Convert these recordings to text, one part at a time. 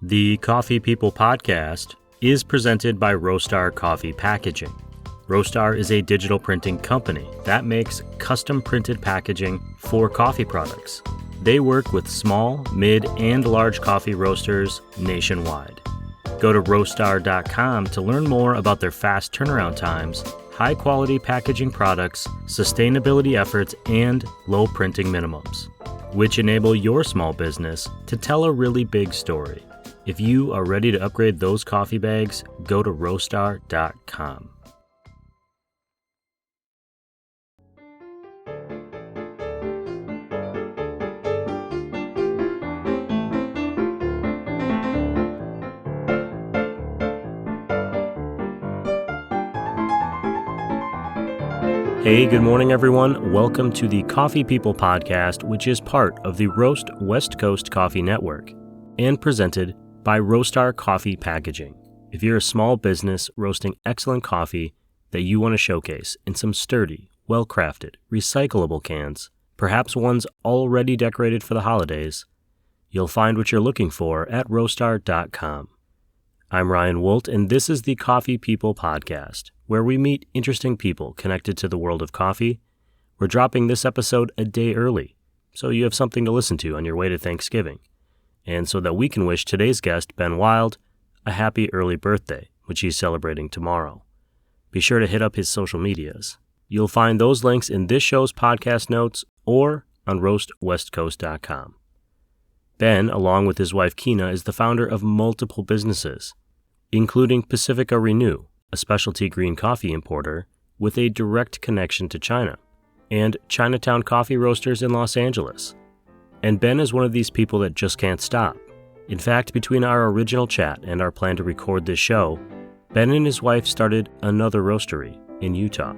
The Coffee People podcast is presented by Roastery Coffee Packaging. Roastery is a digital printing company that makes custom printed packaging for coffee products. They work with small, mid, and large coffee roasters nationwide. Go to roastery.com to learn more about their fast turnaround times, high-quality packaging products, sustainability efforts, and low printing minimums, which enable your small business to tell a really big story. If you are ready to upgrade those coffee bags, go to roastery.com. Hey, good morning, everyone. Welcome to the Coffee People podcast, which is part of the Roast West Coast Coffee Network and presented by Roastery Coffee Packaging. If you're a small business roasting excellent coffee that you want to showcase in some sturdy, well-crafted, recyclable cans, perhaps ones already decorated for the holidays, you'll find what you're looking for at roastery.com. I'm Ryan Woldt, and this is the Coffee People podcast, where we meet interesting people connected to the world of coffee. We're dropping this episode a day early, so you have something to listen to on your way to Thanksgiving, and so that we can wish today's guest, Ben Wilde, a happy early birthday, which he's celebrating tomorrow. Be sure to hit up his social medias. You'll find those links in this show's podcast notes or on roastwestcoast.com. Ben, along with his wife Kina, is the founder of multiple businesses, including Pacifica Renew, a specialty green coffee importer with a direct connection to China, and Chinatown Coffee Roasters in Los Angeles. And Ben is one of these people that just can't stop. In fact, between our original chat and our plan to record this show, Ben and his wife started another roastery in Utah.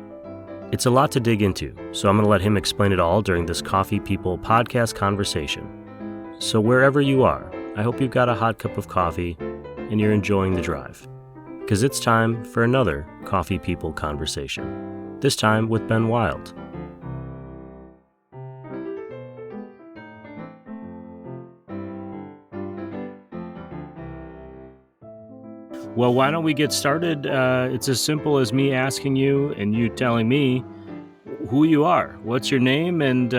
It's a lot to dig into, so I'm going to let him explain it all during this Coffee People podcast conversation. So wherever you are, I hope you've got a hot cup of coffee and you're enjoying the drive, because it's time for another Coffee People conversation, this time with Ben Wilde. Well, why don't we get started? It's as simple as me asking you and you telling me who you are. What's your name and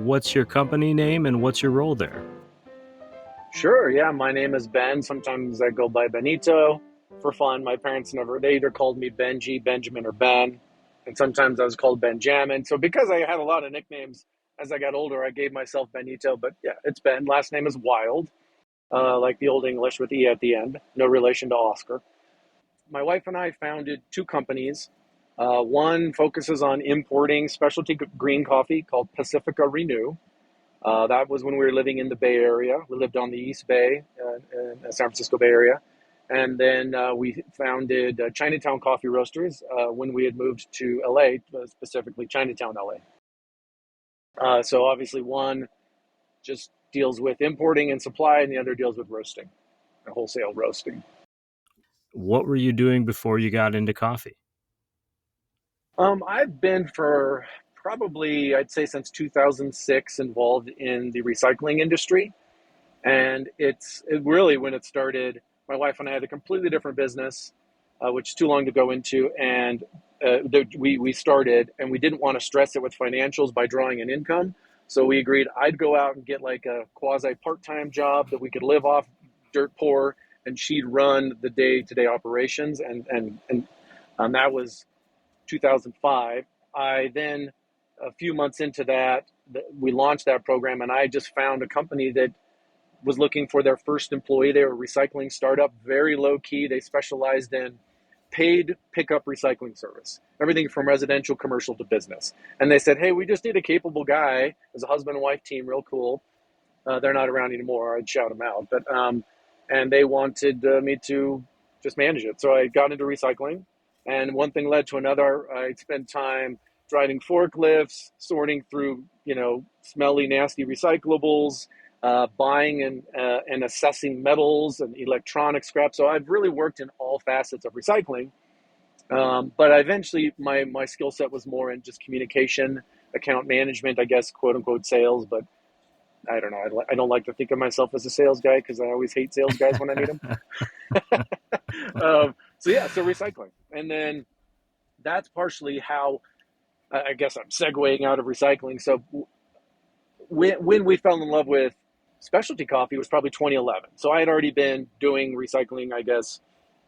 what's your company name and what's your role there? Sure, yeah. My name is Ben. Sometimes I go by Benito for fun. My parents they either called me Benji, Benjamin, or Ben. And sometimes I was called Benjamin. So because I had a lot of nicknames as I got older, I gave myself Benito. But yeah, it's Ben. Last name is Wilde, like the Old English with E at the end. No relation to Oscar. My wife and I founded two companies. One focuses on importing specialty green coffee called Pacifica Renew. That was when we were living in the Bay Area. We lived on the East Bay, in the San Francisco Bay Area. And then we founded Chinatown Coffee Roasters when we had moved to LA, specifically Chinatown, LA. So obviously one just deals with importing and supply, and the other deals with roasting, wholesale roasting. What were you doing before you got into coffee? I've been for probably, I'd say since 2006, involved in the recycling industry. And it really, when it started, my wife and I had a completely different business, which is too long to go into. And we started, and we didn't want to stress it with financials by drawing an income. So we agreed I'd go out and get like a quasi part-time job that we could live off dirt poor, and she'd run the day-to-day operations. And that was 2005. I then, a few months into that, we launched that program, and I just found a company that was looking for their first employee. They were a recycling startup, very low key. They specialized in paid pickup recycling service, everything from residential, commercial to business. And they said, hey, we just need a capable guy. It was a husband and wife team, real cool. They're not around anymore. I'd shout them out. But and they wanted me to just manage it. So I got into recycling, and one thing led to another. I'd spend time driving forklifts, sorting through, smelly, nasty recyclables, buying and assessing metals and electronic scrap. So I've really worked in all facets of recycling. But eventually my skill set was more in just communication, account management, I guess, quote unquote sales. But I don't know. I don't like to think of myself as a sales guy because I always hate sales guys when I meet them. So yeah, so recycling, and then that's partially how I guess I'm segueing out of recycling. So when we fell in love with specialty coffee was probably 2011. So I had already been doing recycling, I guess,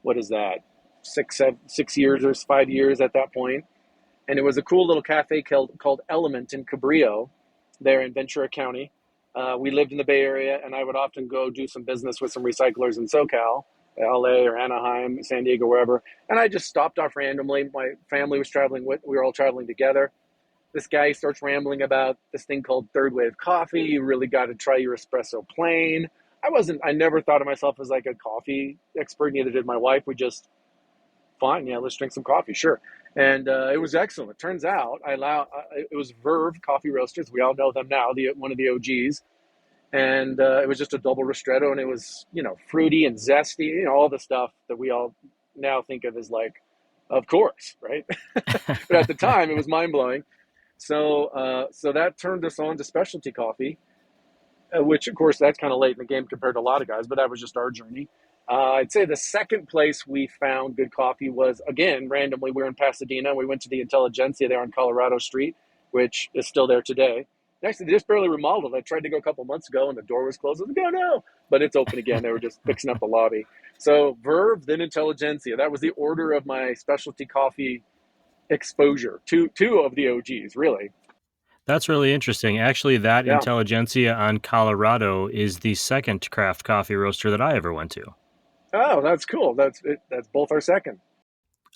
what is that, 6 years or 5 years at that point. And it was a cool little cafe called Element in Cabrillo, there in Ventura County. We lived in the Bay Area, and I would often go do some business with some recyclers in SoCal, LA or Anaheim, San Diego, wherever. And I just stopped off randomly. My family was traveling we were all traveling together. This guy starts rambling about this thing called third wave coffee. You really got to try your espresso plain. I never thought of myself as like a coffee expert. Neither did my wife. We just, fine, yeah, let's drink some coffee, sure. And it was excellent. It turns out it was Verve Coffee Roasters. We all know them now, one of the OGs. And it was just a double ristretto, and it was, fruity and zesty, all the stuff that we all now think of as like, of course, right? But at the time, it was mind blowing. So that turned us on to specialty coffee, which of course that's kind of late in the game compared to a lot of guys, but that was just our journey. I'd say the second place we found good coffee was, again, randomly, we were in Pasadena. We went to the Intelligentsia there on Colorado Street, which is still there today. Actually, they just barely remodeled. I tried to go a couple months ago and the door was closed. I was like, oh no, but it's open again. They were just fixing up the lobby. So Verve, then Intelligentsia. That was the order of my specialty coffee exposure. Two of the OGs, really. That's really interesting. Actually, that Yeah. Intelligentsia on Colorado is the second craft coffee roaster that I ever went to. Oh, that's cool. That's both our second.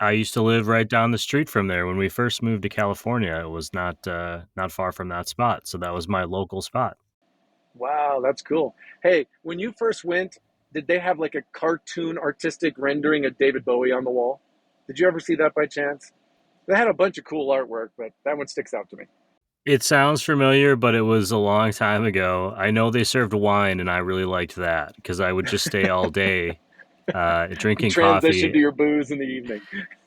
I used to live right down the street from there. When we first moved to California, it was not far from that spot. So that was my local spot. Wow, that's cool. Hey, when you first went, did they have like a cartoon artistic rendering of David Bowie on the wall? Did you ever see that by chance? They had a bunch of cool artwork, but that one sticks out to me. It sounds familiar, but it was a long time ago. I know they served wine, and I really liked that because I would just stay all day drinking Transition to coffee. your booze in the evening.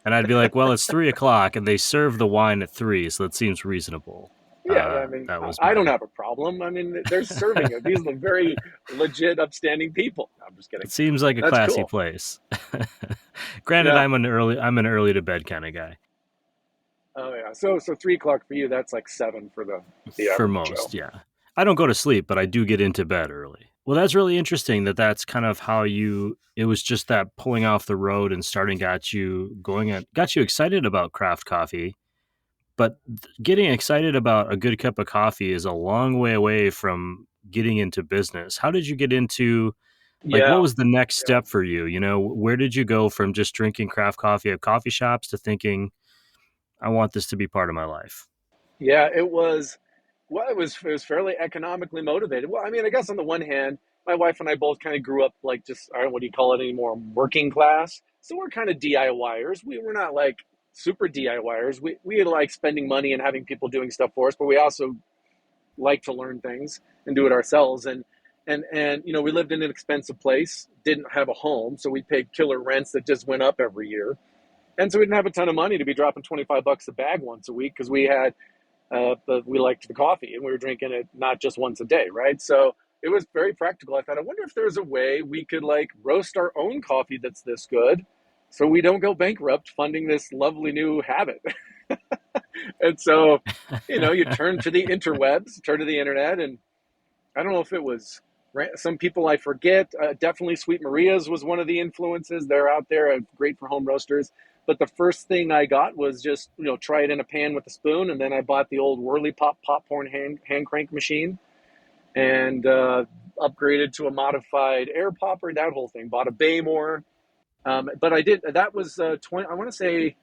And I'd be like, well, it's 3:00, and they serve the wine at 3, so that seems reasonable. Yeah, I mean, That was I don't have a problem. I mean, they're serving it. These are very legit, upstanding people. No, I'm just kidding. It seems like a That's classy cool. place. Granted, Yeah. I'm an early to bed kind of guy. Oh yeah. So 3 o'clock for you. That's like 7 for the For average most, Joe. yeah. I don't go to sleep, but I do get into bed early. Well, that's really interesting that's kind of how it was just that pulling off the road and starting got you excited about craft coffee. But getting excited about a good cup of coffee is a long way away from getting into business. How did you get into, like, what Yeah. was the next Yeah. step for you? Where did you go from just drinking craft coffee at coffee shops to thinking, I want this to be part of my life? Yeah, it was. Well, it was fairly economically motivated. Well, I mean, I guess on the one hand, my wife and I both kind of grew up like just, I don't know, what do you call it anymore, working class. So we're kind of DIYers. We were not like super DIYers. We like spending money and having people doing stuff for us, but we also like to learn things and do it ourselves. And we lived in an expensive place, didn't have a home, so we paid killer rents that just went up every year. And so we didn't have a ton of money to be dropping $25 a bag once a week because we liked the coffee and we were drinking it not just once a day, right? So it was very practical. I thought, I wonder if there's a way we could like roast our own coffee that's this good so we don't go bankrupt funding this lovely new habit. And so, you turn to the interwebs, turn to the internet, and I don't know if it was some people I forget. Definitely Sweet Maria's was one of the influences. They're out there, great for home roasters. But the first thing I got was just, try it in a pan with a spoon. And then I bought the old Whirly Pop popcorn hand crank machine and upgraded to a modified air popper, that whole thing. Bought a Baymore. But that was 20, I want to say,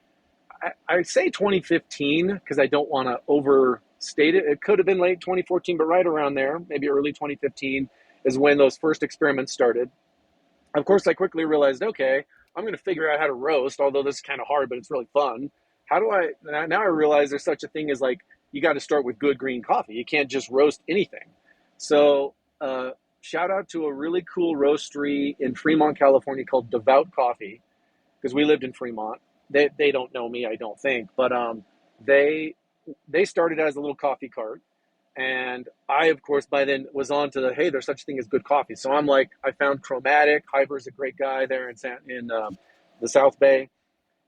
I say 2015 because I don't want to overstate it. It could have been late 2014, but right around there, maybe early 2015 is when those first experiments started. Of course, I quickly realized, okay, I'm going to figure out how to roast, although this is kind of hard, but it's really fun. Now I realize there's such a thing as like, you got to start with good green coffee. You can't just roast anything. So shout out to a really cool roastery in Fremont, California called Devout Coffee, because we lived in Fremont. They don't know me, I don't think, but they started as a little coffee cart, And I, of course, by then was on to hey, there's such a thing as good coffee. So I'm like, I found Chromatic. Hyber's a great guy there in the South Bay.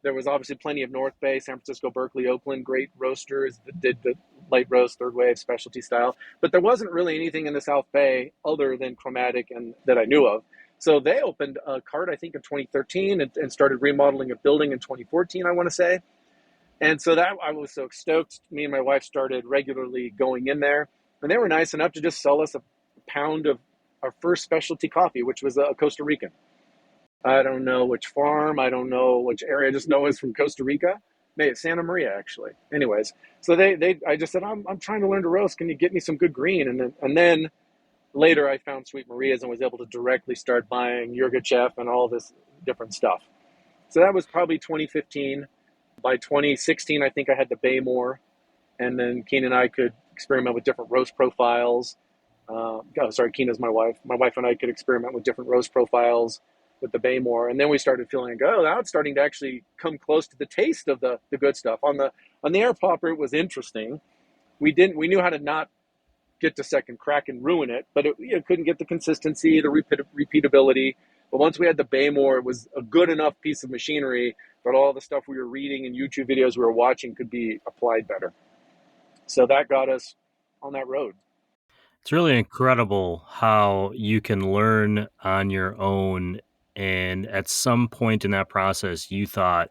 There was obviously plenty of North Bay, San Francisco, Berkeley, Oakland, great roasters that did the light roast, third wave, specialty style. But there wasn't really anything in the South Bay other than Chromatic and that I knew of. So they opened a cart, I think, in 2013 and started remodeling a building in 2014, I want to say. And so that I was so stoked. Me and my wife started regularly going in there. And they were nice enough to just sell us a pound of our first specialty coffee, which was a Costa Rican. I don't know which farm. I don't know which area. I just know it's from Costa Rica. Maybe Santa Maria, actually. Anyways, so I just said, I'm trying to learn to roast. Can you get me some good green? And then later I found Sweet Maria's and was able to directly start buying Yirgacheffe and all this different stuff. So that was probably 2015. By 2016, I think I had the Baymore, and then Keen and I could experiment with different roast profiles. Keena's my wife. My wife and I could experiment with different roast profiles with the Baymore, and then we started feeling, now it's starting to actually come close to the taste of the good stuff. On the air popper, it was interesting. We knew how to not get to second crack and ruin it, but it couldn't get the consistency, the repeatability. But once we had the Baymore, it was a good enough piece of machinery that all the stuff we were reading and YouTube videos we were watching could be applied better. So that got us on that road. It's really incredible how you can learn on your own. And at some point in that process, you thought,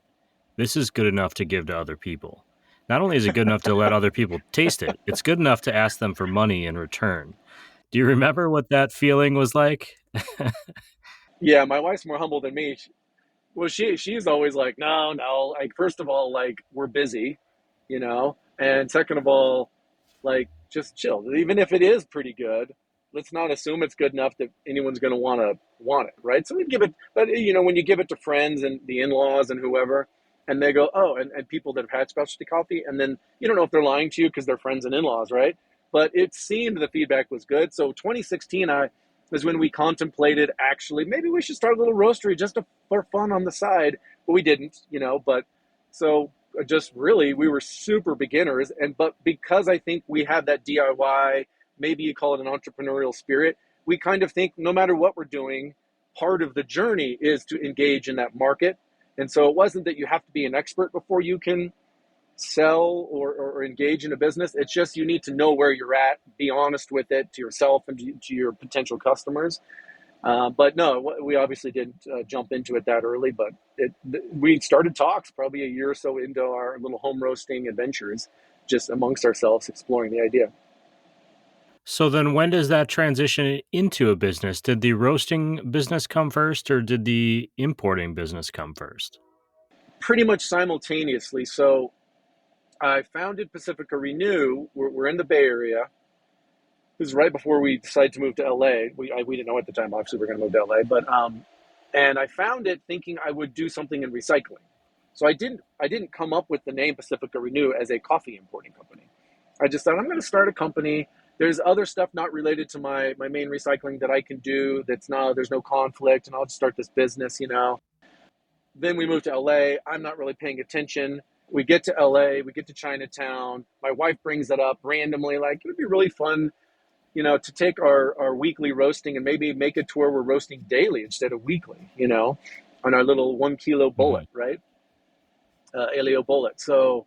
this is good enough to give to other people. Not only is it good enough to let other people taste it, it's good enough to ask them for money in return. Do you remember what that feeling was like? Yeah, my wife's more humble than me. She's always like, no. Like, first of all, like, we're busy, and second of all, like, just chill. Even if it is pretty good, let's not assume it's good enough that anyone's going to want it, right? So we give it, but when you give it to friends and the in-laws and whoever, and they go, and people that have had specialty coffee, and then you don't know if they're lying to you because they're friends and in-laws, right? But it seemed the feedback was good. So 2016, was when we contemplated actually maybe we should start a little roastery just for fun on the side, but we didn't, but so just really we were super beginners, but because I think we have that DIY, maybe you call it an entrepreneurial spirit, we kind of think no matter what we're doing, part of the journey is to engage in that market. And so it wasn't that you have to be an expert before you can sell or engage in a business. It's just you need to know where you're at, be honest with it to yourself and to your potential customers. But no, we obviously didn't jump into it that early, but we started talks probably a year or so into our little home roasting adventures, just amongst ourselves, exploring the idea. So then when does that transition into a business? Did the roasting business come first or did the importing business come first? Pretty much simultaneously. So I founded Pacifica Renew. We're in the Bay Area. This is right before we decided to move to LA. We didn't know at the time, obviously, we're going to move to LA. But and I found it thinking I would do something in recycling. So I didn't come up with the name Pacifica Renew as a coffee importing company. I just thought I'm going to start a company. There's other stuff not related to my main recycling that I can do. There's no conflict, and I'll just start this business. Then we moved to LA. I'm not really paying attention. We get to LA. We get to Chinatown. My wife brings it up randomly, like it would be really fun, to take our weekly roasting and maybe make it to where we're roasting daily instead of weekly, on our little 1 kilo bullet, right? Elio bullet. So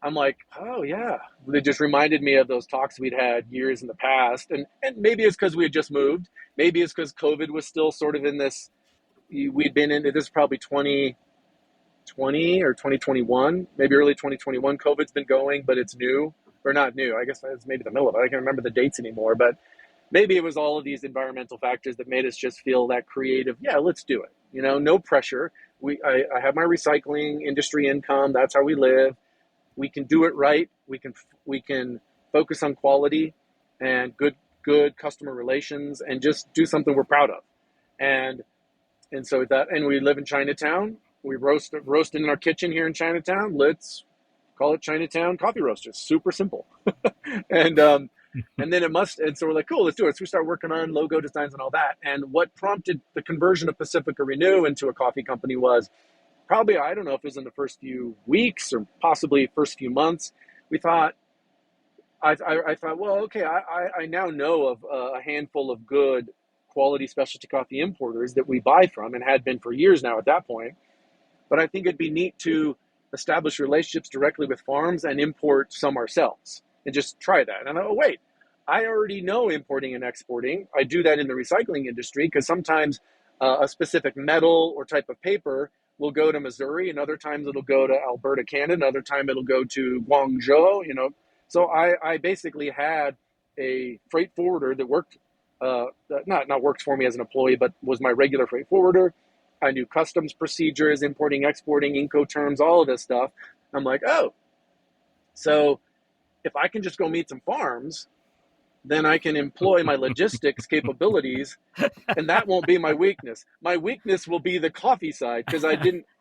I'm like, oh yeah. It just reminded me of those talks we'd had years in the past. And maybe it's because we had just moved. Maybe it's because COVID was still sort of in this, we'd been in, this is probably 2020 or 2021, maybe early 2021. COVID's been going, but it's new. Or not new, I guess it's maybe the middle of it. I can't remember the dates anymore, but maybe it was all of these environmental factors that made us just feel that creative. Yeah, let's do it. No pressure. I have my recycling industry income. That's how we live. We can do it right. We can focus on quality and good customer relations and just do something we're proud of. And so and we live in Chinatown. We roast in our kitchen here in Chinatown. Let's call it Chinatown Coffee Roasters. Super simple. and then and so we're like, cool, let's do it. So we start working on logo designs and all that. And what prompted the conversion of Pacifica Renew into a coffee company was probably, I don't know if it was in the first few weeks or possibly first few months, we thought, I thought, well, okay, I now know of a handful of good quality specialty coffee importers that we buy from and had been for years now at that point. But I think it'd be neat to establish relationships directly with farms and import some ourselves and just try that. And I thought, oh, wait, I already know importing and exporting. I do that in the recycling industry because sometimes a specific metal or type of paper will go to Missouri, and other times it'll go to Alberta, Canada, another time it'll go to Guangzhou, So I basically had a freight forwarder that worked, not worked for me as an employee, but was my regular freight forwarder. I knew customs procedures, importing, exporting, Incoterms, all of this stuff. I'm like, oh, so if I can just go meet some farms, then I can employ my logistics capabilities, and that won't be my weakness. My weakness will be the coffee side because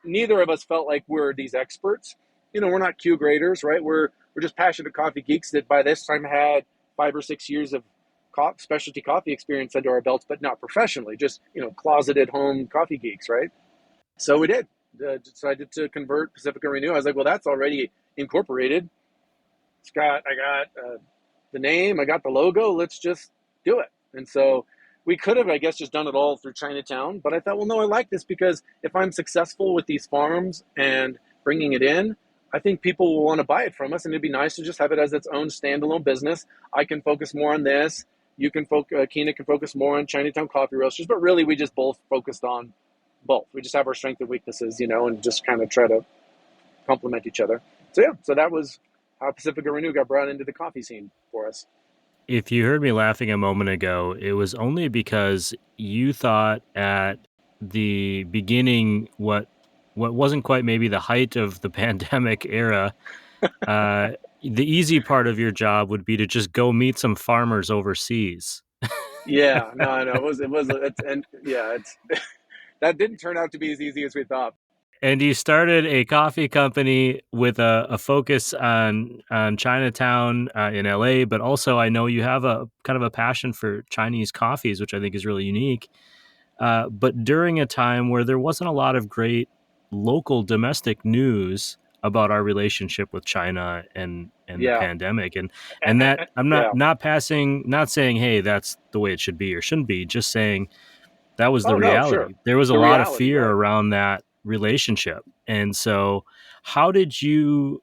neither of us felt like we're these experts. We're not Q graders, right? We're just passionate coffee geeks that by this time had 5 or 6 years of specialty coffee experience under our belts, but not professionally, just, closeted home coffee geeks, right? So we did. Decided to convert Pacifica Renew. I was like, well, that's already incorporated. I got the name, I got the logo, let's just do it. And so we could have, I guess, just done it all through Chinatown. But I thought, well, no, I like this because if I'm successful with these farms and bringing it in, I think people will want to buy it from us. And it'd be nice to just have it as its own standalone business. I can focus more on this. Keena can focus more on Chinatown Coffee Roasters. But really, we just both focused on both. We just have our strengths and weaknesses, and just kind of try to complement each other. So that was how Pacifica Renew got brought into the coffee scene for us. If you heard me laughing a moment ago, it was only because you thought at the beginning what wasn't quite maybe the height of the pandemic era, the easy part of your job would be to just go meet some farmers overseas. Yeah, no, it's that didn't turn out to be as easy as we thought. And you started a coffee company with a focus on Chinatown in LA, but also I know you have a kind of a passion for Chinese coffees, which I think is really unique. But during a time where there wasn't a lot of great local domestic news about our relationship with China and the Yeah, pandemic, and that I'm yeah. not saying, hey, that's the way it should be or shouldn't be, just saying that was the Oh no, sure. reality. There was a The lot of reality, fear right? around that relationship. And so how did you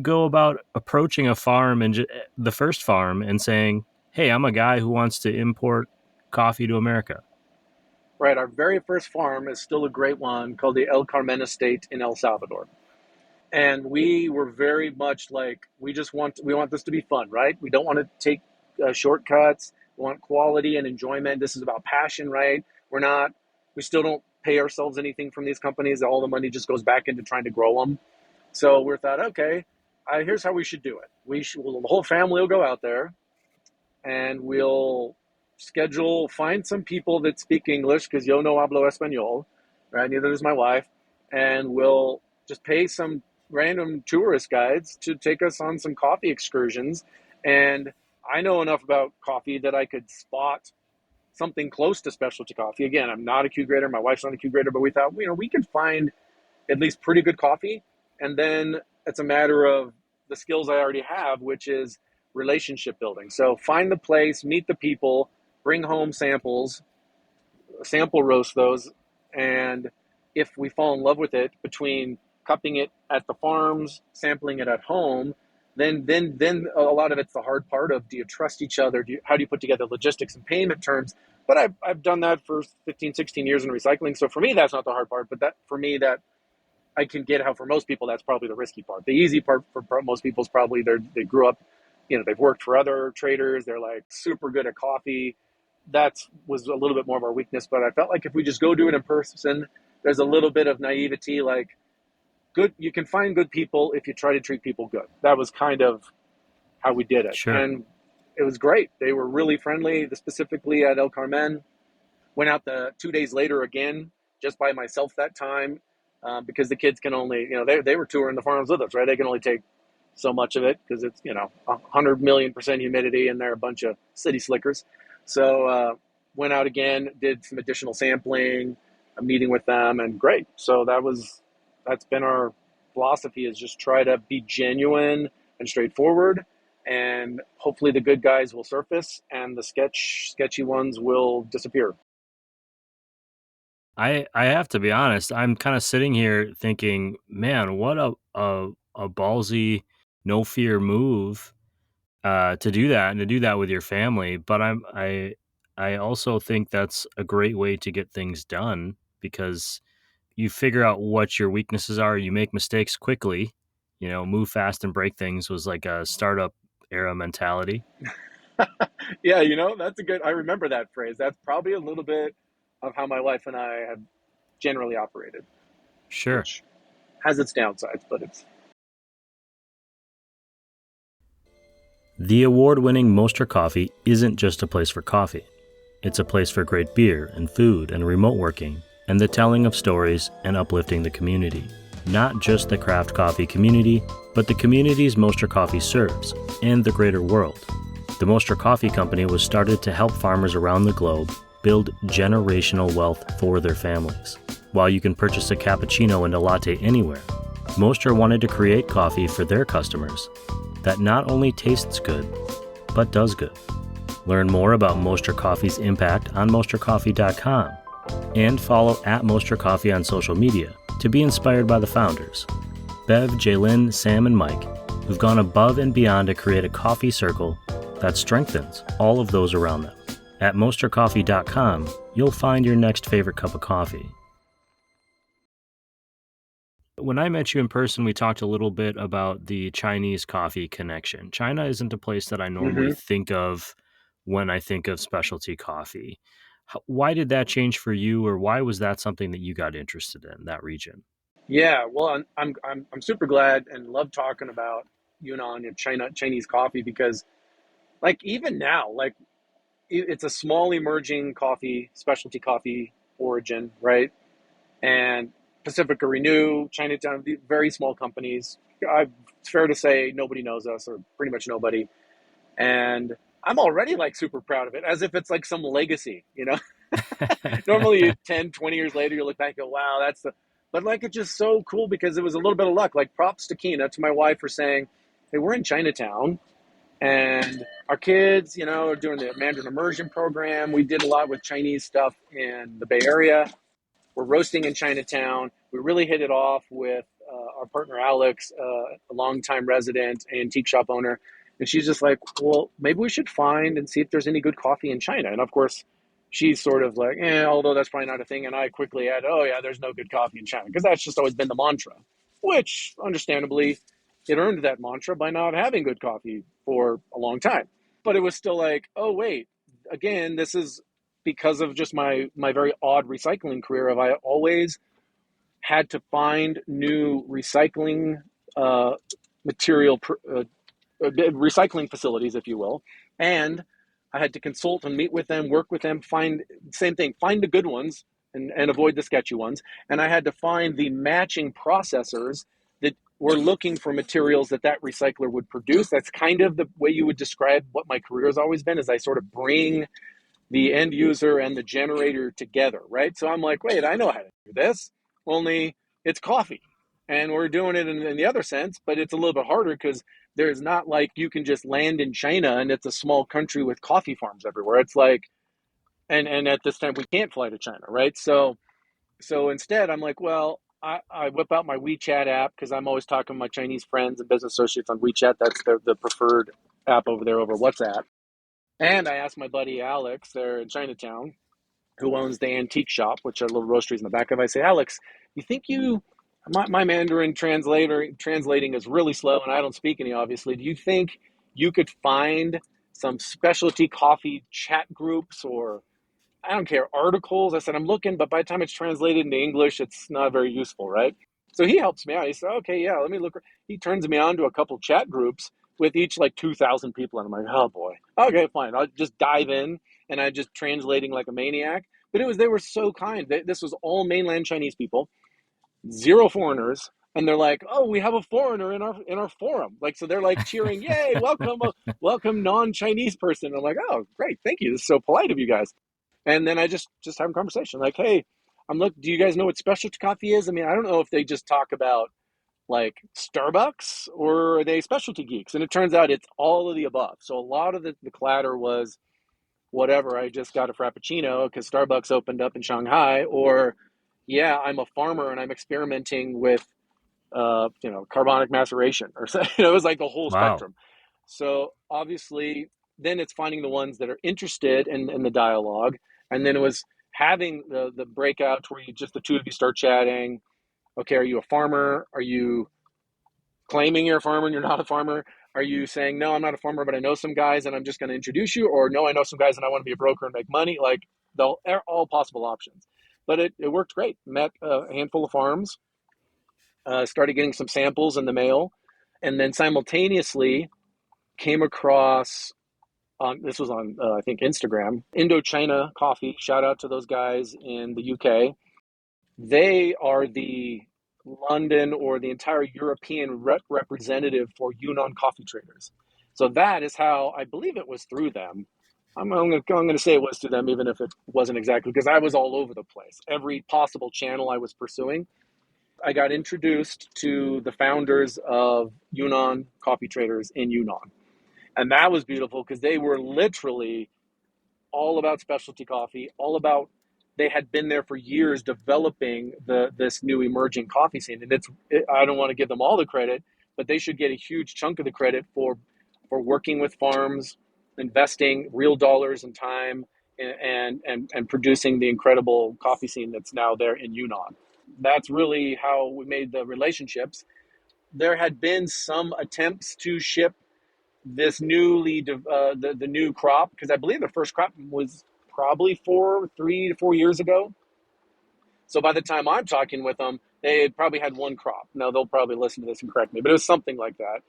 go about approaching a farm and the first farm and saying, hey, I'm a guy who wants to import coffee to America? Right. Our very first farm is still a great one called the El Carmen Estate in El Salvador. And we were very much like, we want this to be fun, right? We don't want to take shortcuts. We want quality and enjoyment. This is about passion, right? We still don't pay ourselves anything from these companies. All the money just goes back into trying to grow them. So we thought, okay, here's how we should do it. The whole family will go out there and we'll find some people that speak English because yo no hablo español, right? Neither does my wife. And we'll just pay some random tourist guides to take us on some coffee excursions. And I know enough about coffee that I could spot something close to specialty coffee. Again, I'm not a Q grader. My wife's not a Q grader, but we thought, we could find at least pretty good coffee. And then it's a matter of the skills I already have, which is relationship building. So find the place, meet the people, bring home samples, sample roast those. And if we fall in love with it between cupping it at the farms, sampling it at home, then a lot of it's the hard part of, do you trust each other? How do you put together logistics and payment terms? But I've done that for 15, 16 years in recycling. So for me, that's not the hard part. But that I can get how for most people, that's probably the risky part. The easy part for most people is probably they grew up, they've worked for other traders. They're like super good at coffee. That was a little bit more of our weakness. But I felt like if we just go do it in person, there's a little bit of naivety, like you can find good people if you try to treat people good. That was kind of how we did it. Sure. And it was great. They were really friendly, specifically at El Carmen. Went out 2 days later again, just by myself that time, because the kids can only, they were touring the farms with us, right? They can only take so much of it because it's, 100,000,000% humidity and they're a bunch of city slickers. So went out again, did some additional sampling, a meeting with them, and great. So that's been our philosophy, is just try to be genuine and straightforward. and hopefully the good guys will surface and the sketchy ones will disappear. I have to be honest. I'm kind of sitting here thinking, man, what a ballsy, no fear move to do that and to do that with your family. But I also think that's a great way to get things done because you figure out what your weaknesses are. You make mistakes quickly. Move fast and break things was like a startup era mentality. Yeah, that's a good, I remember that phrase. That's probably a little bit of how my wife and I have generally operated, Sure. which has its downsides, but it's. The award-winning Moster Coffee isn't just a place for coffee. It's a place for great beer and food and remote working and the telling of stories and uplifting the community. Not just the craft coffee community, but the communities Moster Coffee serves and the greater world. The Moster Coffee Company was started to help farmers around the globe build generational wealth for their families. While you can purchase a cappuccino and a latte anywhere, Moster wanted to create coffee for their customers that not only tastes good, but does good. Learn more about Moster Coffee's impact on mostercoffee.com and follow @MosterCoffee on social media to be inspired by the founders, Bev, Jaylyn, Sam, and Mike, who've gone above and beyond to create a coffee circle that strengthens all of those around them. At mostercoffee.com, you'll find your next favorite cup of coffee. When I met you in person, we talked a little bit about the Chinese coffee connection. China isn't a place that I normally Mm-hmm. think of when I think of specialty coffee. Why did that change for you, or why was that something that you got interested in, that region? Yeah, well, I'm super glad and love talking about Yunnan and Chinese coffee because, like, even now, like, it's a small emerging coffee, specialty coffee origin, right? And Pacifica Renew, Chinatown, very small companies. It's fair to say nobody knows us, or pretty much nobody. And I'm already like super proud of it, as if it's like some legacy. Normally 10, 20 years later, you look back and go, wow, but like, it's just so cool because it was a little bit of luck. Like, props to Kina, to my wife, for saying, hey, we're in Chinatown and our kids, are doing the Mandarin immersion program. We did a lot with Chinese stuff in the Bay Area. We're roasting in Chinatown. We really hit it off with our partner Alex, a longtime resident, antique shop owner. And she's just like, well, maybe we should find and see if there's any good coffee in China. And of course, she's sort of like, although that's probably not a thing. And I quickly add, oh, yeah, there's no good coffee in China, because that's just always been the mantra, which understandably, it earned that mantra by not having good coffee for a long time. But it was still like, oh, wait, again, this is because of just my very odd recycling career. I always had to find new recycling material, recycling facilities, if you will, and I had to consult and meet with them, work with them, find same thing, find the good ones and avoid the sketchy ones. And I had to find the matching processors that were looking for materials that recycler would produce. That's kind of the way you would describe what my career has always been, is I sort of bring the end user and the generator together, right? So I'm like, wait, I know how to do this, only it's coffee. And we're doing it in the other sense, but it's a little bit harder because there's not like you can just land in China and it's a small country with coffee farms everywhere. It's like, and at this time we can't fly to China, right? So instead I'm like, well, I whip out my WeChat app because I'm always talking to my Chinese friends and business associates on WeChat. That's the preferred app over there over WhatsApp. And I asked my buddy Alex there in Chinatown, who owns the antique shop, which are little roasteries in the back of. I say, Alex, you think my Mandarin translating is really slow, and I don't speak any, obviously. Do you think you could find some specialty coffee chat groups, or, I don't care, articles? I said, I'm looking, but by the time it's translated into English, it's not very useful, right? So he helps me out. He said, okay, yeah, let me look. He turns me on to a couple chat groups with each like 2,000 people. And I'm like, oh boy, okay, fine. I'll just dive in, and I just translating like a maniac. But they were so kind. This was all mainland Chinese people, zero foreigners. And they're like, oh, we have a foreigner in our forum. Like, so they're like cheering, yay, welcome non-Chinese person. I'm like, oh, great, thank you. This is so polite of you guys. And then I just have a conversation like, hey, do you guys know what specialty coffee is? I mean, I don't know if they just talk about like Starbucks, or are they specialty geeks? And it turns out it's all of the above. So a lot of the clatter was whatever, I just got a Frappuccino because Starbucks opened up in Shanghai, or yeah, I'm a farmer and I'm experimenting with, carbonic maceration, or it was like the whole Wow. spectrum. So obviously, then it's finding the ones that are interested in the dialogue, and then it was having the breakout where you just the two of you start chatting. Okay, are you a farmer? Are you claiming you're a farmer and you're not a farmer? Are you saying, no, I'm not a farmer, but I know some guys and I'm just going to introduce you? Or no, I know some guys and I want to be a broker and make money? Like, they're all possible options. But it worked great. Met a handful of farms, started getting some samples in the mail, and then simultaneously came across, this was on, I think, Instagram, Indochina Coffee. Shout out to those guys in the UK. They are the London or the entire European representative for Yunnan coffee traders. So that is how I believe it was through them. I'm going to say it was through them, even if it wasn't exactly, because I was all over the place. Every possible channel I was pursuing. I got introduced to the founders of Yunnan coffee traders in Yunnan. And that was beautiful because they were literally all about specialty coffee, all about, they had been there for years developing this new emerging coffee scene. And I don't want to give them all the credit, but they should get a huge chunk of the credit for working with farms, investing real dollars and time, and producing the incredible coffee scene that's now there in Yunnan. That's really how we made the relationships. There had been some attempts to ship this the new crop, because I believe the first crop was probably 3 to 4 years ago. So by the time I'm talking with them, they had probably had one crop. Now they'll probably listen to this and correct me, but it was something like that.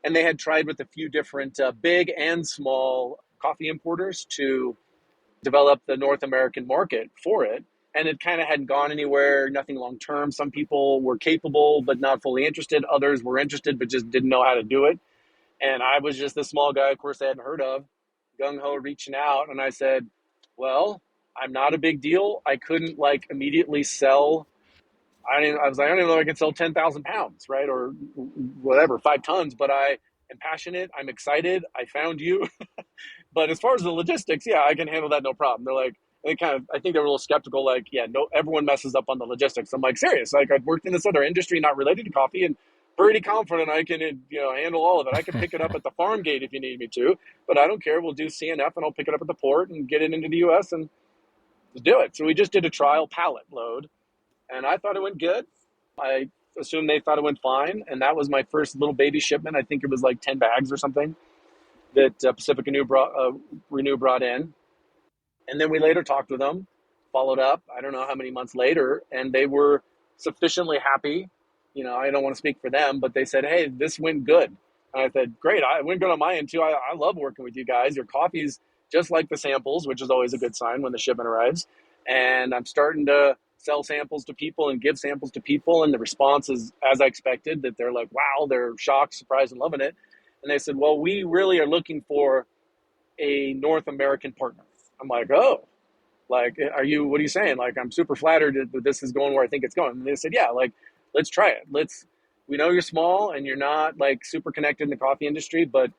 And they had tried with a few different big and small coffee importers to develop the North American market for it. And it kind of hadn't gone anywhere, nothing long term. Some people were capable, but not fully interested. Others were interested, but just didn't know how to do it. And I was just a small guy, of course, I hadn't heard of, gung ho reaching out. And I said, well, I'm not a big deal. I couldn't like immediately sell. I was like, I don't even know if I can sell 10,000 pounds, right? Or whatever, 5 tons, but I am passionate. I'm excited. I found you. But as far as the logistics, yeah, I can handle that, no problem. They're like, I think they were a little skeptical, like, yeah, no, everyone messes up on the logistics. I'm like, serious, like, I've worked in this other industry not related to coffee, and pretty confident I can, handle all of it. I can pick it up at the farm gate if you need me to, but I don't care. We'll do CNF and I'll pick it up at the port and get it into the US and do it. So we just did a trial pallet load, and I thought it went good. I assume they thought it went fine. And that was my first little baby shipment. I think it was like 10 bags or something that Pacifica Renew brought in. And then we later talked with them, followed up, I don't know how many months later, and they were sufficiently happy. I don't want to speak for them, but they said, hey, this went good. And I said, great, I went good on my end too. I love working with you guys. Your coffee's just like the samples, which is always a good sign when the shipment arrives. And I'm starting to sell samples to people and give samples to people. And the response is as I expected, that they're like, wow, they're shocked, surprised, and loving it. And they said, well, we really are looking for a North American partner. I'm like, oh, like, what are you saying? Like, I'm super flattered that this is going where I think it's going. And they said, yeah, like, let's try it. We know you're small and you're not like super connected in the coffee industry, but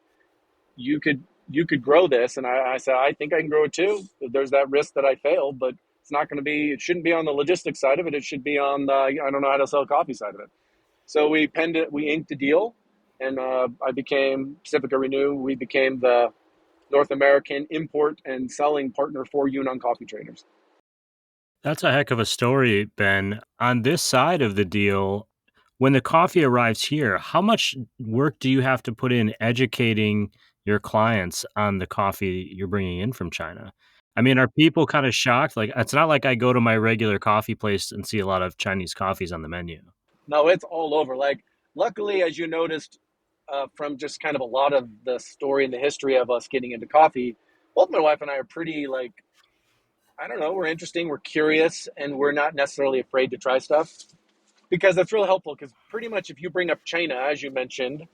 you could grow this. And I said, I think I can grow it too. There's that risk that I fail, but it shouldn't be on the logistics side of it. It should be on the, I don't know how to sell coffee side of it. So we inked a deal, and I became Pacifica Renew. We became the North American import and selling partner for Yunnan coffee traders. That's a heck of a story, Ben. On this side of the deal, when the coffee arrives here, how much work do you have to put in educating your clients on the coffee you're bringing in from China? I mean, are people kind of shocked? Like, it's not like I go to my regular coffee place and see a lot of Chinese coffees on the menu. No, it's all over. Like, luckily, as you noticed from just kind of a lot of the story and the history of us getting into coffee, both my wife and I are pretty, like, I don't know, we're interesting, we're curious, and we're not necessarily afraid to try stuff, because that's real helpful. Because pretty much if you bring up China, as you mentioned,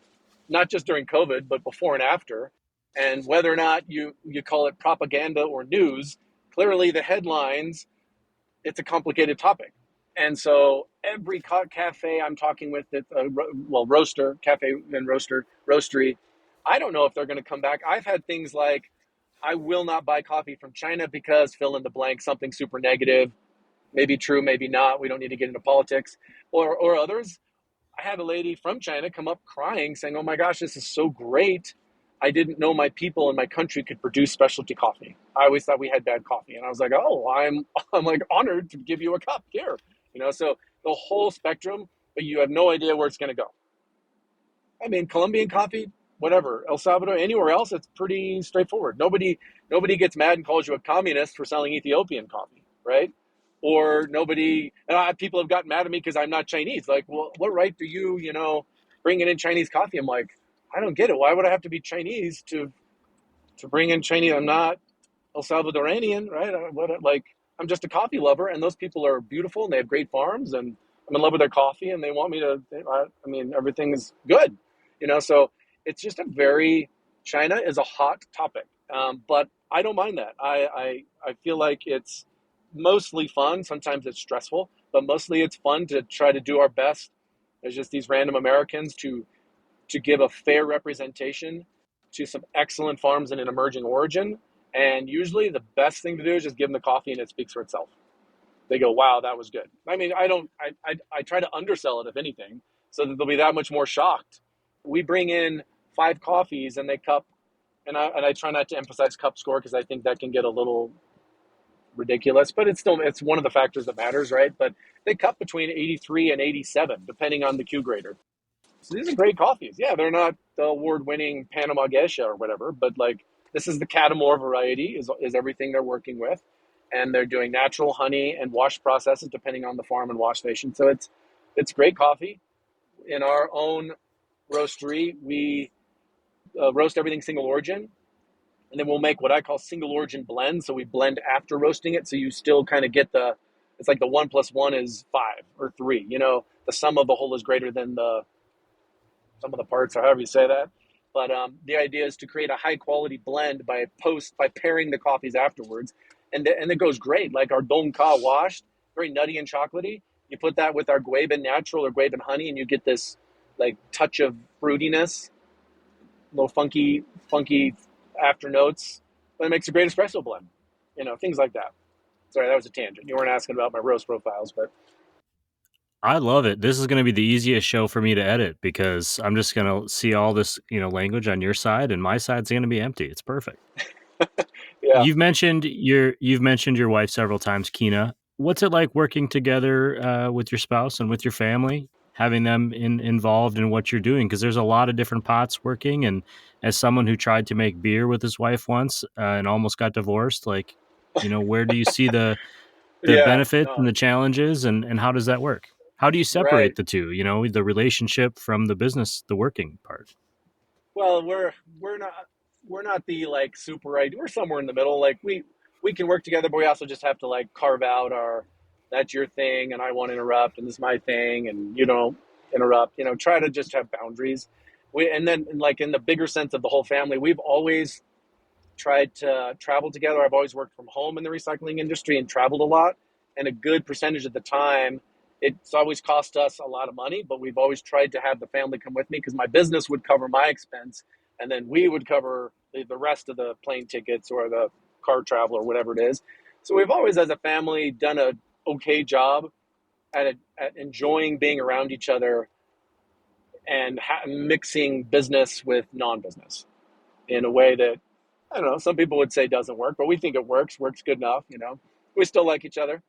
not just during COVID, but before and after, and whether or not you call it propaganda or news, clearly the headlines, it's a complicated topic. And so every cafe I'm talking with, that roaster, cafe and roastery, I don't know if they're going to come back. I've had things like, I will not buy coffee from China because fill in the blank, something super negative, maybe true, maybe not. We don't need to get into politics. Or others, I had a lady from China come up crying saying, "Oh my gosh, this is so great. I didn't know my people in my country could produce specialty coffee. I always thought we had bad coffee." And I was like, "Oh, I'm like honored to give you a cup here." So the whole spectrum, but you have no idea where it's going to go. I mean, Colombian coffee, whatever, El Salvador, anywhere else, it's pretty straightforward. Nobody gets mad and calls you a communist for selling Ethiopian coffee, right? Or nobody, people have gotten mad at me because I'm not Chinese. Like, well, what right do bring in Chinese coffee? I'm like, I don't get it. Why would I have to be Chinese to bring in Chinese? I'm not El Salvadorian, right? I'm just a coffee lover, and those people are beautiful and they have great farms, and I'm in love with their coffee, and they want me to. I mean, everything is good, So it's just China is a hot topic, but I don't mind that. I feel like it's mostly fun. Sometimes it's stressful, but mostly it's fun to try to do our best as just these random Americans to give a fair representation to some excellent farms in an emerging origin. And usually the best thing to do is just give them the coffee and it speaks for itself. They go, "Wow, that was good." I mean, I try to undersell it, if anything, so that they'll be that much more shocked. We bring in 5 coffees and they cup, and I try not to emphasize cup score because I think that can get a little ridiculous, but it's one of the factors that matters, right? But they cup between 83 and 87, depending on the Q grader. So these are great coffees. Yeah, they're not the award-winning Panama Geisha or whatever, but like this is the Catamore variety is everything they're working with, and they're doing natural honey and wash processes depending on the farm and wash station. So it's great coffee. In our own roastery, we roast everything single origin, and then we'll make what I call single origin blends. So we blend after roasting it, so you still kind of get it's like the 1 + 1 is 5 or 3. The sum of the whole is greater than the some of the parts, or however you say that. But the idea is to create a high quality blend by pairing the coffees afterwards, and it goes great. Like our Dong Ka washed, very nutty and chocolatey. You put that with our Guaban natural or Guaban honey, and you get this like touch of fruitiness, little funky after notes. But it makes a great espresso blend. Things like that. Sorry, that was a tangent. You weren't asking about my roast profiles, but I love it. This is going to be the easiest show for me to edit because I'm just going to see all this, language on your side, and my side's going to be empty. It's perfect. yeah. You've mentioned your wife several times, Kina. What's it like working together with your spouse and with your family, having them involved in what you're doing? Because there's a lot of different pots working. And as someone who tried to make beer with his wife once and almost got divorced, where do you see the Yeah, benefits and no, the challenges, and how does that work? How do you separate right. the two? The relationship from the business, the working part. Well, we're not the like super idea. We're somewhere in the middle. Like we can work together, but we also just have to like carve out our that's your thing and I won't interrupt and this is my thing and you don't interrupt. Try to just have boundaries. And then like in the bigger sense of the whole family, we've always tried to travel together. I've always worked from home in the recycling industry and traveled a lot. And a good percentage of the time, it's always cost us a lot of money, but we've always tried to have the family come with me because my business would cover my expense. And then we would cover the rest of the plane tickets or the car travel or whatever it is. So we've always, as a family, done a okay job at enjoying being around each other and mixing business with non-business in a way that I don't know. Some people would say doesn't work, but we think it works. Works good enough. We still like each other.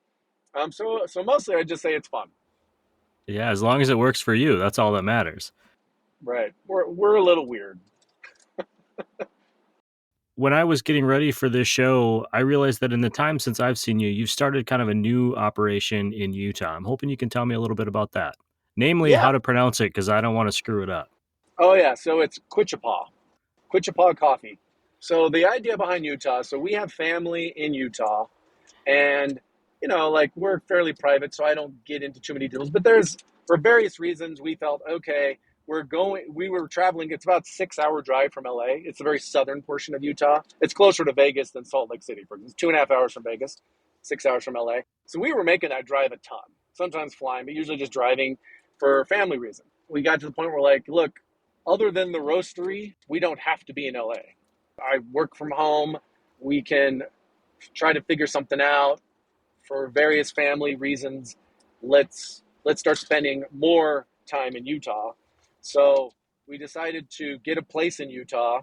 So mostly I just say it's fun. Yeah, as long as it works for you, that's all that matters. Right. We're a little weird. When I was getting ready for this show, I realized that in the time since I've seen you, you've started kind of a new operation in Utah. I'm hoping you can tell me a little bit about that. Namely, Yeah. how to pronounce it, because I don't want to screw it up. Oh yeah. So it's Quichapa Coffee. So the idea behind Utah. So we have family in Utah, and like we're fairly private, so I don't get into too many details. But there's for various reasons we felt okay. We were traveling. It's about 6 hour drive from LA. It's the very southern portion of Utah. It's closer to Vegas than Salt Lake City, for instance. 2.5 hours from Vegas, 6 hours from LA. So we were making that drive a ton, sometimes flying, but usually just driving for family reason. We got to the point where like, look, other than the roastery, we don't have to be in LA. I work from home. We can try to figure something out for various family reasons. Let's start spending more time in Utah. So we decided to get a place in Utah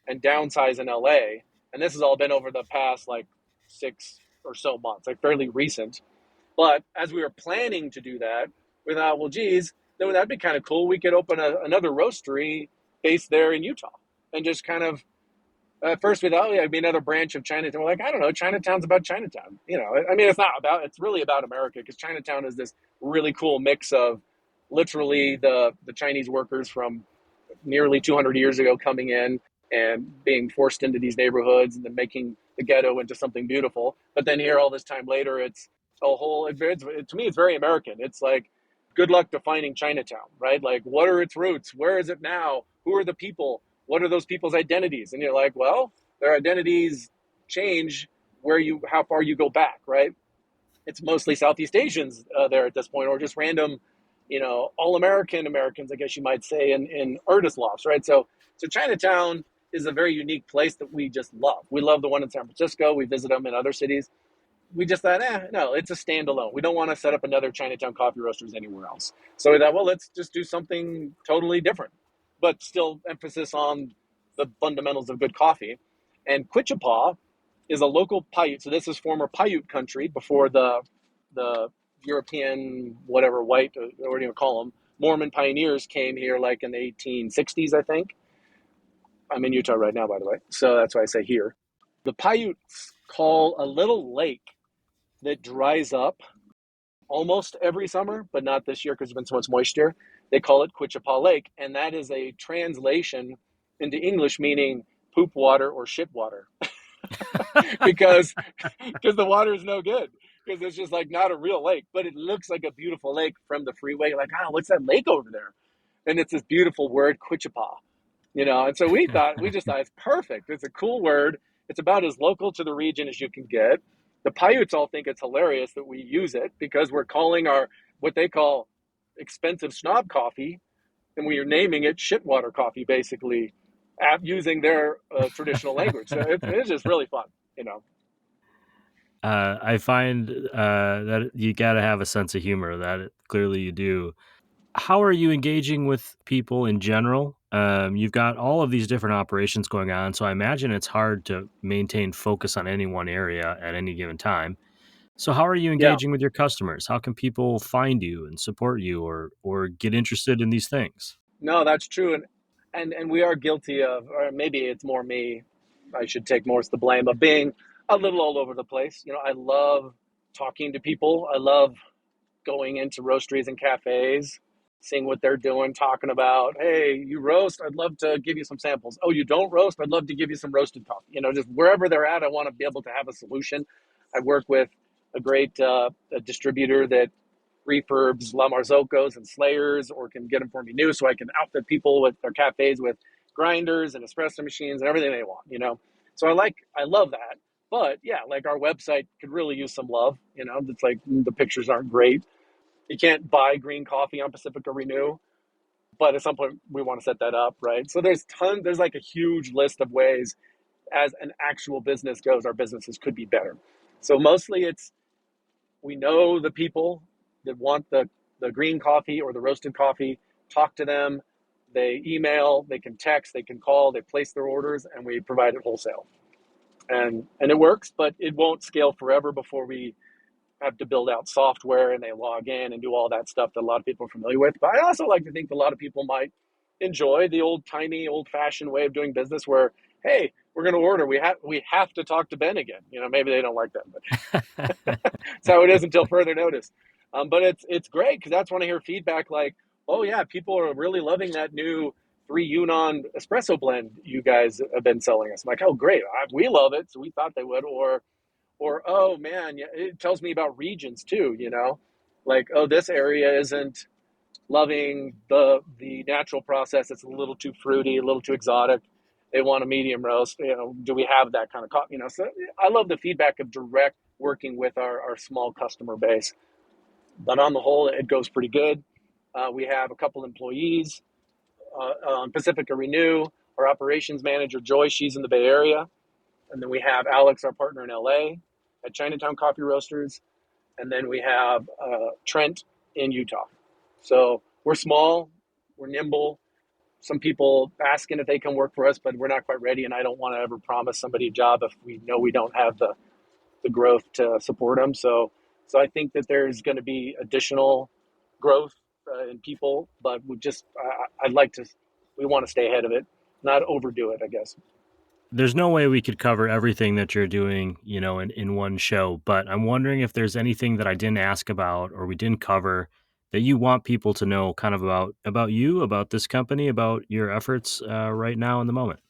and downsize in LA. And this has all been over the past like 6 or so months, like fairly recent. But as we were planning to do that, we thought, well, geez, then that'd be kind of cool. We could open another roastery based there in Utah and just kind of at first we thought, oh, yeah, it'd be another branch of Chinatown. We're like, I don't know, Chinatown's about Chinatown. I mean, it's really about America because Chinatown is this really cool mix of literally the Chinese workers from nearly 200 years ago coming in and being forced into these neighborhoods and then making the ghetto into something beautiful. But then here, all this time later, it's to me, it's very American. It's like, good luck defining Chinatown, right? Like, what are its roots? Where is it now? Who are the people? What are those people's identities? And you're like, well, their identities change how far you go back, right? It's mostly Southeast Asians there at this point, or just random, all Americans, I guess you might say, in artist lofts, right? So Chinatown is a very unique place that we just love. We love the one in San Francisco. We visit them in other cities. We just thought, no, it's a standalone. We don't want to set up another Chinatown Coffee Roasters anywhere else. So we thought, well, let's just do something totally different, but still emphasis on the fundamentals of good coffee. And Quichapa is a local Paiute. So this is former Paiute country before the European, whatever, white, or what do you call them, Mormon pioneers came here like in the 1860s, I think. I'm in Utah right now, by the way. So that's why I say here. The Paiutes call a little lake that dries up almost every summer, but not this year because there's been so much moisture. They call it Quichapa Lake, and that is a translation into English meaning poop water or shit water. because the water is no good, because it's just like not a real lake, but it looks like a beautiful lake from the freeway. You're like, what's that lake over there? And it's this beautiful word, Quichapa, and so we just thought it's perfect. It's a cool word. It's about as local to the region as you can get. The Paiutes all think it's hilarious that we use it because we're calling our, what they call expensive snob coffee, and we are naming it shitwater coffee, basically, using their traditional language. So it's just really fun. I find that you got to have a sense of humor. That clearly you do. How are you engaging with people in general? You've got all of these different operations going on, so I imagine it's hard to maintain focus on any one area at any given time. So how are you Yeah, engaging with your customers? How can people find you and support you or get interested in these things? no, that's true. And we are guilty of, or maybe it's more me, I should take more of the blame, of being a little all over the place. I love talking to people. I love going into roasteries and cafes, seeing what they're doing, talking about, hey, you roast? I'd love to give you some samples. Oh, you don't roast? I'd love to give you some roasted coffee. Just wherever they're at, I want to be able to have a solution. I work with a great a distributor that refurbs La Marzocos and Slayers, or can get them for me new, so I can outfit people with their cafes with grinders and espresso machines and everything they want. So I love that. But yeah, like our website could really use some love. It's like the pictures aren't great. You can't buy green coffee on Pacifica Renew, but at some point we want to set that up, right? So there's like a huge list of ways, as an actual business goes, our businesses could be better. So mostly we know the people that want the green coffee or the roasted coffee, talk to them, they email, they can text, they can call, they place their orders, and we provide it wholesale. And it works, but it won't scale forever before we have to build out software and they log in and do all that stuff that a lot of people are familiar with. But I also like to think a lot of people might enjoy the old fashioned way of doing business where, hey, we're going to order. We have to talk to Ben again. Maybe they don't like that, but that's how it is until further notice. But it's great because that's when I hear feedback like, oh yeah, people are really loving that new 3 Yunnan espresso blend you guys have been selling us. I'm like, oh great, we love it, so we thought they would. Or oh man, yeah, it tells me about regions too. Like, oh, this area isn't loving the natural process. It's a little too fruity, a little too exotic. They want a medium roast. Do we have that kind of coffee? So I love the feedback of direct working with our small customer base. But on the whole, it goes pretty good. We have a couple employees on Pacifica Renew. Our operations manager, Joy, she's in the Bay Area. And then we have Alex, our partner in LA at Chinatown Coffee Roasters. And then we have Trent in Utah. So we're small, we're nimble. Some people asking if they can work for us, but we're not quite ready. And I don't want to ever promise somebody a job if we know we don't have the growth to support them. So I think that there's going to be additional growth in people, but we want to stay ahead of it, not overdo it, I guess. There's no way we could cover everything that you're doing, in one show, but I'm wondering if there's anything that I didn't ask about or we didn't cover that you want people to know kind of about you, about this company, about your efforts right now in the moment.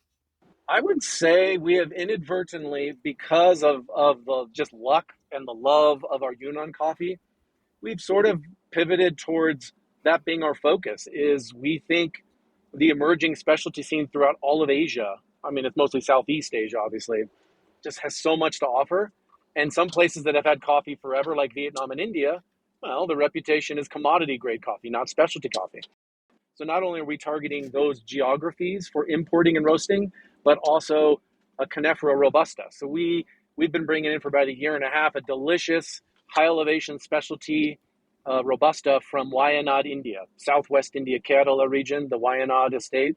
I would say we have inadvertently, because of the just luck and the love of our Yunnan coffee, we've sort of pivoted towards that being our focus. Is we think the emerging specialty scene throughout all of Asia, I mean, it's mostly Southeast Asia, obviously, just has so much to offer. And some places that have had coffee forever, like Vietnam and India, well, the reputation is commodity grade coffee, not specialty coffee. So not only are we targeting those geographies for importing and roasting, but also a Canephora Robusta. So we've been bringing in for about a year and a half a delicious high elevation specialty Robusta from Wayanad, India, Southwest India, Kerala region, the Wayanad estate.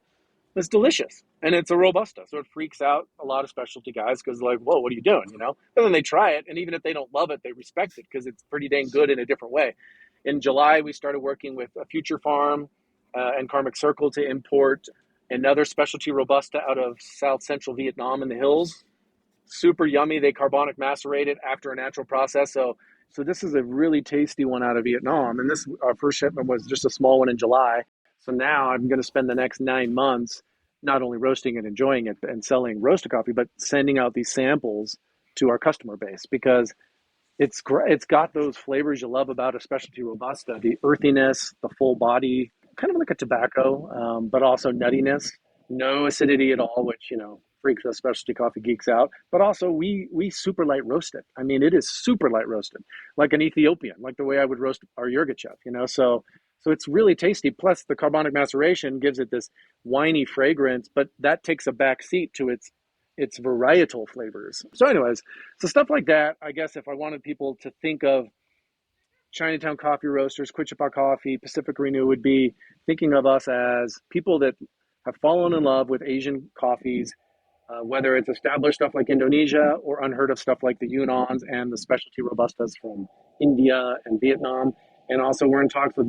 It's delicious, and it's a Robusta, so it freaks out a lot of specialty guys because like, whoa, what are you doing, But then they try it, and even if they don't love it, they respect it because it's pretty dang good in a different way. In July, we started working with a Future Farm and Karmic Circle to import another specialty Robusta out of South Central Vietnam in the hills. Super yummy. They carbonic macerate it after a natural process. So this is a really tasty one out of Vietnam. And this, our first shipment was just a small one in July. So now I'm going to spend the next 9 months not only roasting and enjoying it and selling roasted coffee, but sending out these samples to our customer base because it's got those flavors you love about a specialty Robusta, the earthiness, the full body, kind of like a tobacco, but also nuttiness, no acidity at all, which, freaks us specialty coffee geeks out. But also we super light roast it. I mean, it is super light roasted, like an Ethiopian, like the way I would roast our Yirgacheffe, so it's really tasty. Plus the carbonic maceration gives it this winey fragrance, but that takes a back seat to its varietal flavors. So anyways, so stuff like that, I guess if I wanted people to think of Chinatown Coffee Roasters, Quichapa Coffee, Pacifica Renew would be thinking of us as people that have fallen in love with Asian coffees, whether it's established stuff like Indonesia or unheard of stuff like the Yunnans and the specialty Robustas from India and Vietnam. And also we're in talks with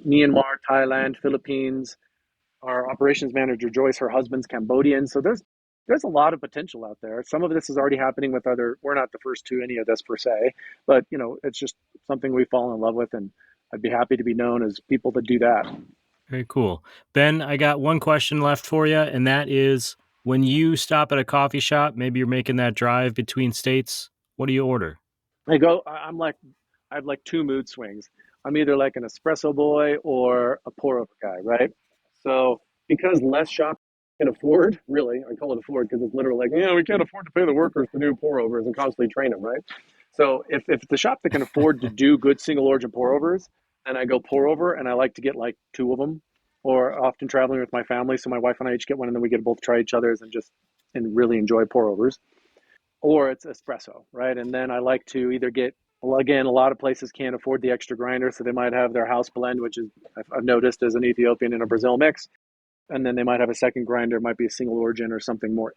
Myanmar, Thailand, Philippines. Our operations manager, Joyce, her husband's Cambodian. So there's a lot of potential out there. Some of this is already happening with we're not the first to any of this per se, but it's just something we've fallen in love with, and I'd be happy to be known as people that do that. Very cool. Ben, I got one question left for you, and that is when you stop at a coffee shop, maybe you're making that drive between states, what do you order? I have like two mood swings. I'm either like an espresso boy or a pour over guy, right? So because less shops can afford, really, I call it afford because it's literally like, we can't afford to pay the workers to do pour overs and constantly train them, right? So if the shop that can afford to do good single origin pour overs, then I go pour over, and I like to get like two of them, or often traveling with my family. So my wife and I each get one, and then we get to both try each other's and really enjoy pour overs. Or it's espresso, right? And then I like to either get, well, again, a lot of places can't afford the extra grinder, so they might have their house blend, which is I've noticed is an Ethiopian and a Brazil mix, and then they might have a second grinder, it might be a single origin or something more,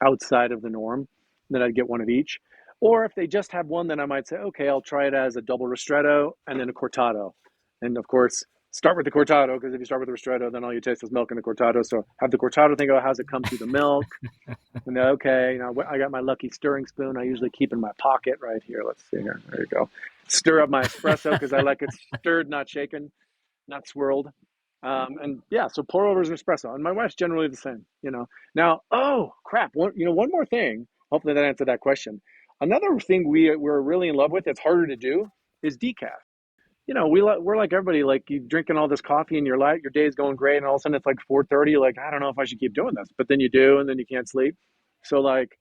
outside of the norm. Then I'd get one of each. Or if they just have one, then I might say, okay, I'll try it as a double ristretto and then a cortado. And of course, start with the cortado, because if you start with the ristretto, then all you taste is milk in the cortado. So have the cortado, think about how's it come through the milk. And then, okay, I got my lucky stirring spoon I usually keep in my pocket right here. Let's see here. There you go. Stir up my espresso because I like it stirred, not shaken, not swirled. And yeah, so pour overs and espresso. And my wife's generally the same, Now, oh, crap. One more thing. Hopefully that answered that question. Another thing we're really in love with that's harder to do is decaf. We're like everybody, like you drinking all this coffee and your day is going great, and all of a sudden it's like 4:30. Like, I don't know if I should keep doing this, but then you do, and then you can't sleep. So like,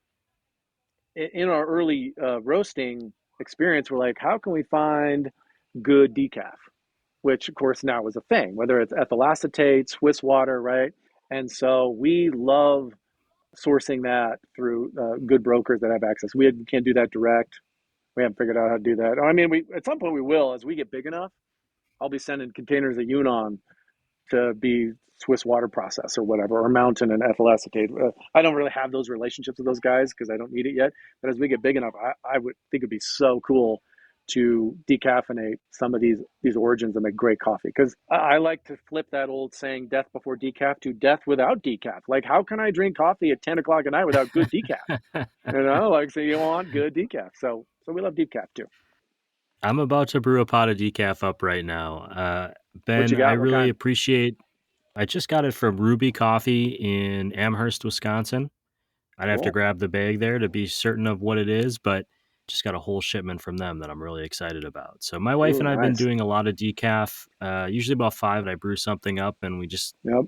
in our early roasting experience, we're like, how can we find good decaf? Which, of course, now is a thing, whether it's ethyl acetate, Swiss water, right? And so we love sourcing that through good brokers that have access. We can't do that direct. We haven't figured out how to do that. I mean, at some point we will. As we get big enough, I'll be sending containers of Yunnan to be Swiss water process or whatever, or mountain and ethyl acetate. I don't really have those relationships with those guys because I don't need it yet. But as we get big enough, I would think it'd be so cool to decaffeinate some of these origins and make great coffee. Because I like to flip that old saying, death before decaf, to death without decaf. Like, how can I drink coffee at 10 o'clock at night without good decaf? So you want good decaf. So we love decaf too. I'm about to brew a pot of decaf up right now. Ben, What you got? I really kind? appreciate. I just got it from Ruby Coffee in Amherst, Wisconsin. I'd have to Cool. grab the bag there to be certain of what it is, but just got a whole shipment from them that I'm really excited about. So my wife Ooh, and I have been nice. doing a lot of decaf, usually about 5, and I brew something up, and we just, Yep.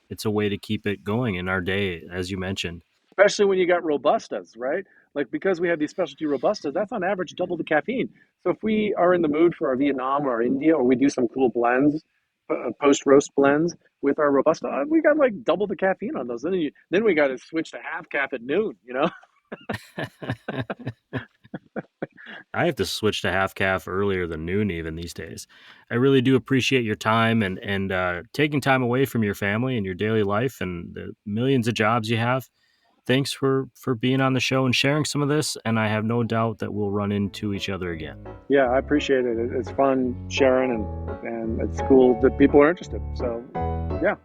it's a way to keep it going in our day, as you mentioned. Especially when you got Robustas, right? Like, because we have these specialty Robustas, that's on average double the caffeine. So if we are in the mood for our Vietnam or our India, or we do some cool blends, post-roast blends with our Robusta, we got like double the caffeine on those. Then we got to switch to half cap at noon, I have to switch to half calf earlier than noon even these days. I really do appreciate your time and taking time away from your family and your daily life and the millions of jobs you have. Thanks for being on the show and sharing some of this, and I have no doubt that we'll run into each other again. Yeah, I appreciate it. It's fun sharing, and it's cool that people are interested. So, yeah,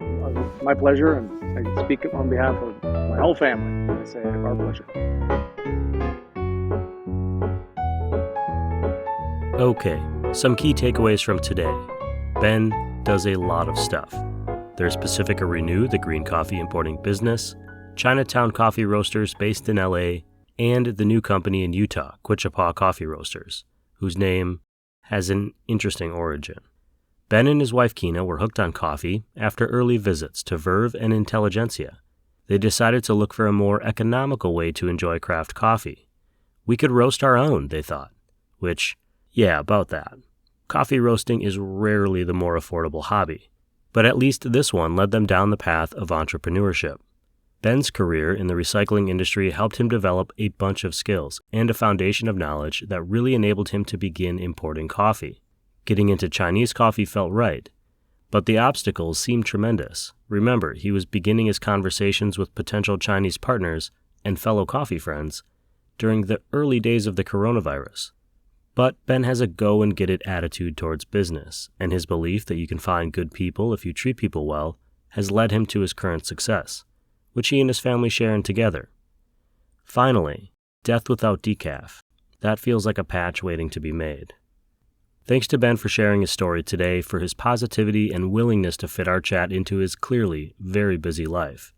my pleasure, and I speak on behalf of my whole family. I say our pleasure. Okay, some key takeaways from today. Ben does a lot of stuff. There's Pacifica Renew, the green coffee importing business, Chinatown Coffee Roasters based in LA, and the new company in Utah, Quichapa Coffee Roasters, whose name has an interesting origin. Ben and his wife Kina were hooked on coffee after early visits to Verve and Intelligentsia. They decided to look for a more economical way to enjoy craft coffee. We could roast our own, they thought, which, yeah, about that. Coffee roasting is rarely the more affordable hobby, but at least this one led them down the path of entrepreneurship. Ben's career in the recycling industry helped him develop a bunch of skills and a foundation of knowledge that really enabled him to begin importing coffee. Getting into Chinese coffee felt right, but the obstacles seemed tremendous. Remember, he was beginning his conversations with potential Chinese partners and fellow coffee friends during the early days of the coronavirus. But Ben has a go-and-get-it attitude towards business, and his belief that you can find good people if you treat people well has led him to his current success, which he and his family share in together. Finally, death without decaf. That feels like a patch waiting to be made. Thanks to Ben for sharing his story today, for his positivity and willingness to fit our chat into his clearly very busy life.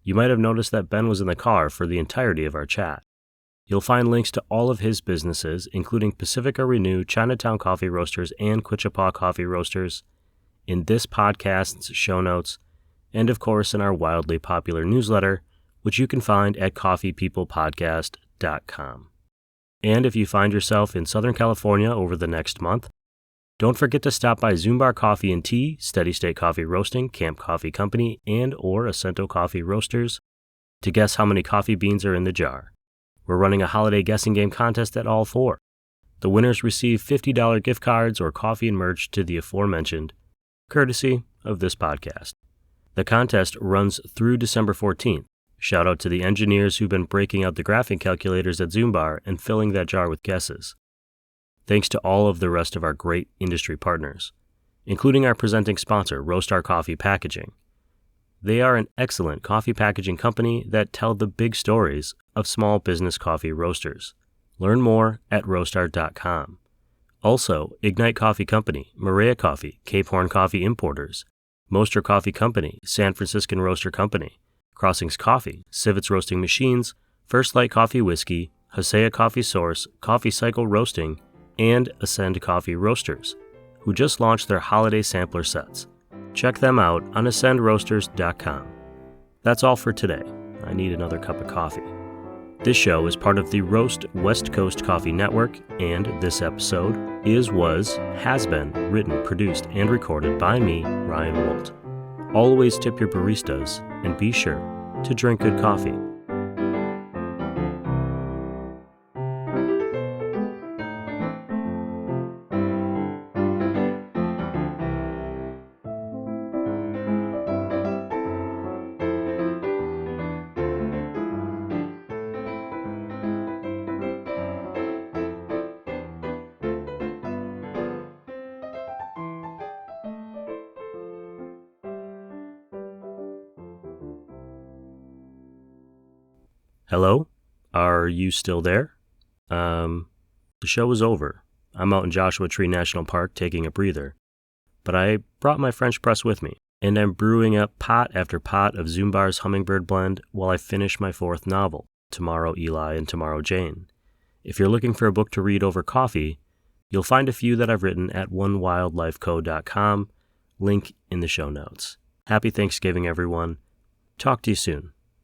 You might have noticed that Ben was in the car for the entirety of our chat. You'll find links to all of his businesses, including Pacifica Renew, Chinatown Coffee Roasters, and Quichapa Coffee Roasters, in this podcast's show notes, and of course in our wildly popular newsletter, which you can find at coffeepeoplepodcast.com. And if you find yourself in Southern California over the next month, don't forget to stop by Zumbar Coffee and Tea, Steady State Coffee Roasting, Camp Coffee Company, and or Acento Coffee Roasters to guess how many coffee beans are in the jar. We're running a holiday guessing game contest at all 4. The winners receive $50 gift cards or coffee and merch to the aforementioned, courtesy of this podcast. The contest runs through December 14th. Shout out to the engineers who've been breaking out the graphing calculators at Zumbar and filling that jar with guesses. Thanks to all of the rest of our great industry partners, including our presenting sponsor, Roastar Coffee Packaging. They are an excellent coffee packaging company that tell the big stories of small business coffee roasters. Learn more at roastar.com. Also, Ignite Coffee Company, Maria Coffee, Cape Horn Coffee Importers, Moster Coffee Company, San Franciscan Roaster Company, Crossings Coffee, Civets Roasting Machines, First Light Coffee Whiskey, Hosea Coffee Source, Coffee Cycle Roasting, and Ascend Coffee Roasters, who just launched their holiday sampler sets. Check them out on ascendroasters.com. That's all for today. I need another cup of coffee. This show is part of the Roast West Coast Coffee Network, and this episode has been written, produced, and recorded by me, Ryan Woldt. Always tip your baristas, and be sure to drink good coffee. Hello? Are you still there? The show is over. I'm out in Joshua Tree National Park taking a breather. But I brought my French press with me, and I'm brewing up pot after pot of Zumbar's Hummingbird blend while I finish my fourth novel, Tomorrow Eli and Tomorrow Jane. If you're looking for a book to read over coffee, you'll find a few that I've written at onewildlifeco.com, link in the show notes. Happy Thanksgiving, everyone. Talk to you soon.